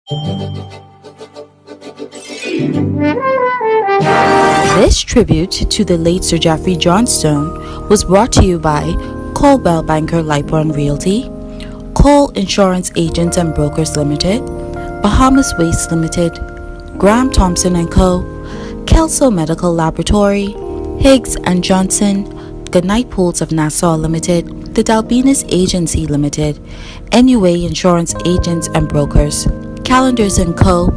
This tribute to the late Sir Geoffrey Johnstone was brought to you by Coldwell Banker Lighburn Realty, Cole Insurance Agents and Brokers Limited, Bahamas Waste Limited, Graham Thompson&Co, Kelso Medical Laboratory, Higgs and Johnson, Goodnight Pools of Nassau Limited, the Dalbinus Agency Limited, NUA Insurance Agents and Brokers, Calendars & Co,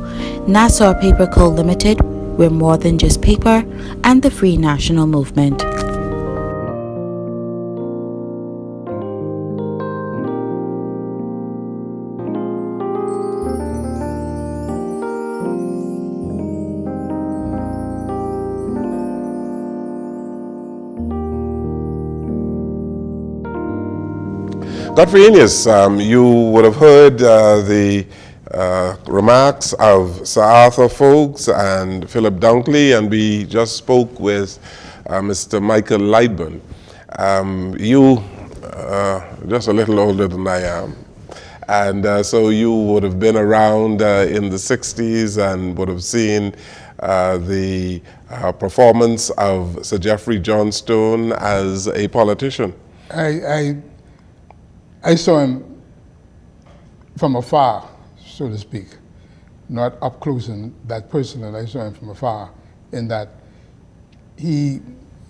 Nassau Paper Co Limited, we're more than just paper, and the Free National Movement. Godfrey Ines, you would have heard the remarks of Sir Arthur Foulkes and Philip Dunkley, and we just spoke with Mr. Michael Lightburn. You just a little older than I am, and so you would have been around in the 60s and would have seen the performance of Sir Geoffrey Johnstone as a politician. I saw him from afar, so to speak, not up close and that personal. I saw him from afar in that he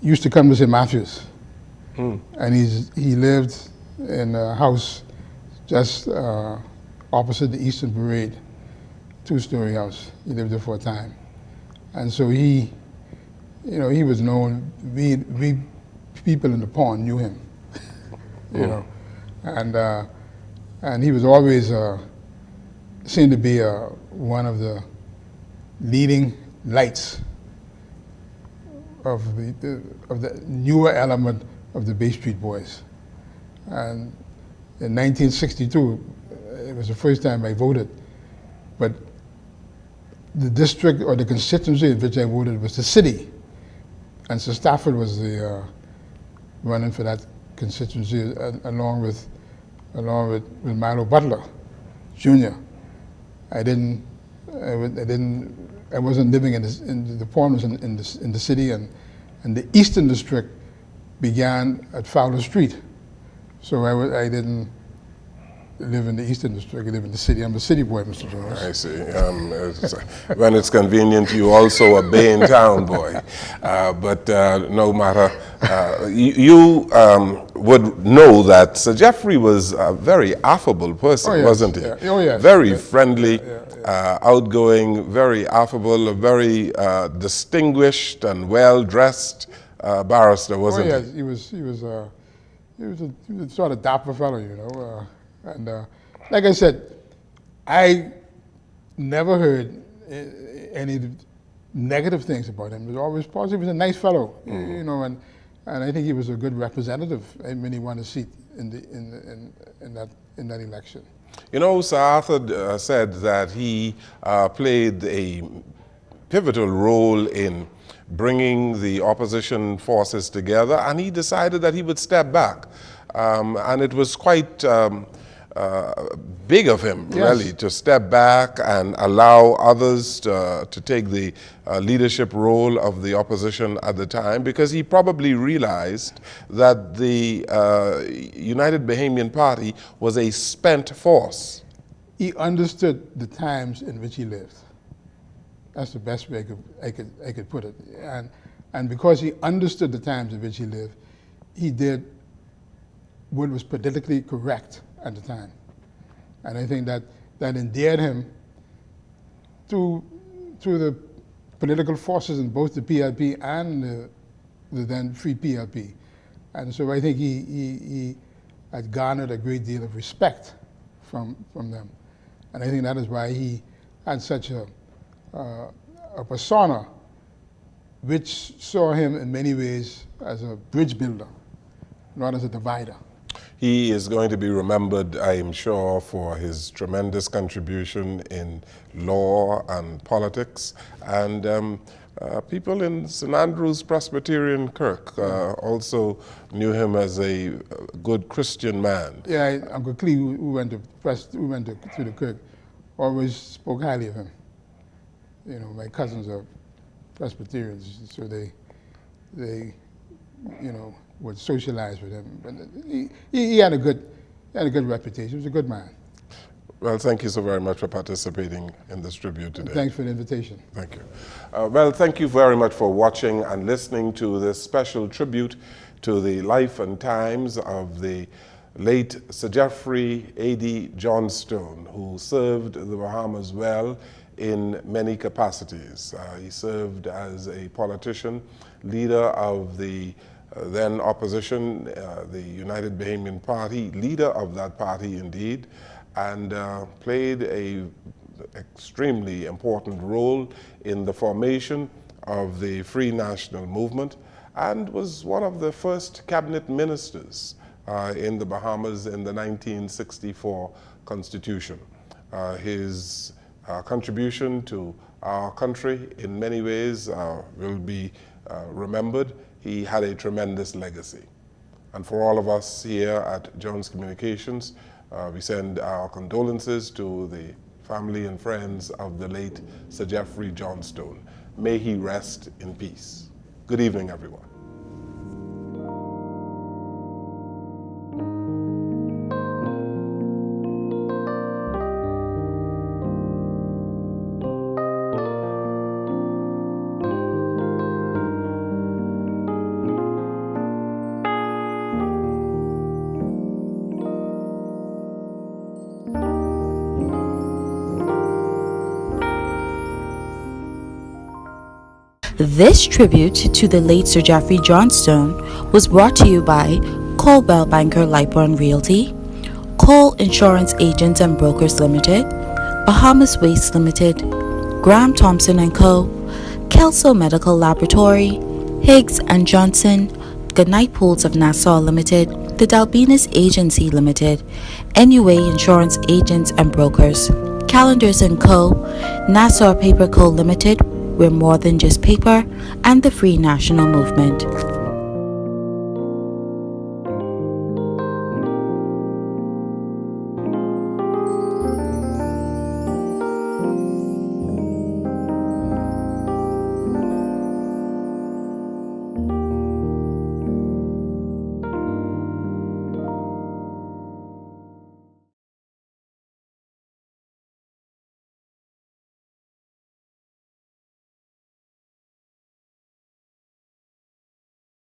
used to come to St. Matthews, and he lived in a house just opposite the Eastern Parade, two-story house. He lived there for a time, and so he was known. We people in the pond knew him, you know. And he was always seemed to be one of the leading lights of the newer element of the Bay Street Boys. And in 1962, it was the first time I voted, but the district or the constituency in which I voted was the city, and so Stafford was the running for that constituency along with Milo Butler, Jr. I wasn't living in the pond was in the city, and the Eastern District began at Fowler Street. So I didn't live in the Eastern District. I live in the city. I'm a city boy, Mr. Jones. I see. When it's convenient, you also a Bain Town boy. But no matter, you would know that Sir Geoffrey was a very affable person, wasn't he? Yeah. Oh, yes. Very friendly, outgoing, very affable, very distinguished and well-dressed barrister, wasn't he? Oh, yes. He was a sort of dapper fellow, you know. And like I said, I never heard any negative things about him. He was always positive. He was a nice fellow, you know, and I think he was a good representative when he won a seat in that election. You know, Sir Arthur said that he played a pivotal role in bringing the opposition forces together, and he decided that he would step back. And it was quite big of him, really, to step back and allow others to take the leadership role of the opposition at the time, because he probably realized that the United Bahamian Party was a spent force. He understood the times in which he lived. That's the best way I could put it. And because he understood the times in which he lived, he did what was politically correct at the time. And I think that endeared him to the political forces in both the PLP and the then Free PLP. And so I think he had garnered a great deal of respect from them. And I think that is why he had such a persona which saw him in many ways as a bridge builder, not as a divider. He is going to be remembered, I am sure, for his tremendous contribution in law and politics. And people in St. Andrew's Presbyterian Kirk also knew him as a good Christian man. Yeah, Uncle Clee, who went to the Kirk, always spoke highly of him. You know, my cousins are Presbyterians, so they you know, would socialize with him. But he had a good reputation. He was a good man. Well, thank you so very much for participating in this tribute today. Thanks for the invitation. Thank you. Well, thank you very much for watching and listening to this special tribute to the life and times of the late Sir Geoffrey A.D. Johnstone, who served the Bahamas well in many capacities. He served as a politician, leader of the then opposition, the United Bahamian Party, leader of that party indeed, and played a extremely important role in the formation of the Free National Movement, and was one of the first cabinet ministers in the Bahamas in the 1964 Constitution. His contribution to our country in many ways will be remembered. He had a tremendous legacy. And for all of us here at Jones Communications, we send our condolences to the family and friends of the late Sir Geoffrey Johnstone. May he rest in peace. Good evening, everyone. This tribute to the late Sir Geoffrey Johnstone was brought to you by Coldwell Banker Lipo & Realty, Cole Insurance Agents and Brokers Limited, Bahamas Waste Limited, Graham Thompson & Co., Kelso Medical Laboratory, Higgs & Johnson, Goodnight Pools of Nassau Limited, the Dalbinus Agency Limited, NUA Insurance Agents and Brokers, Calendars & Co., Nassau Paper Co. Limited, we're more than just paper, and the Free National Movement.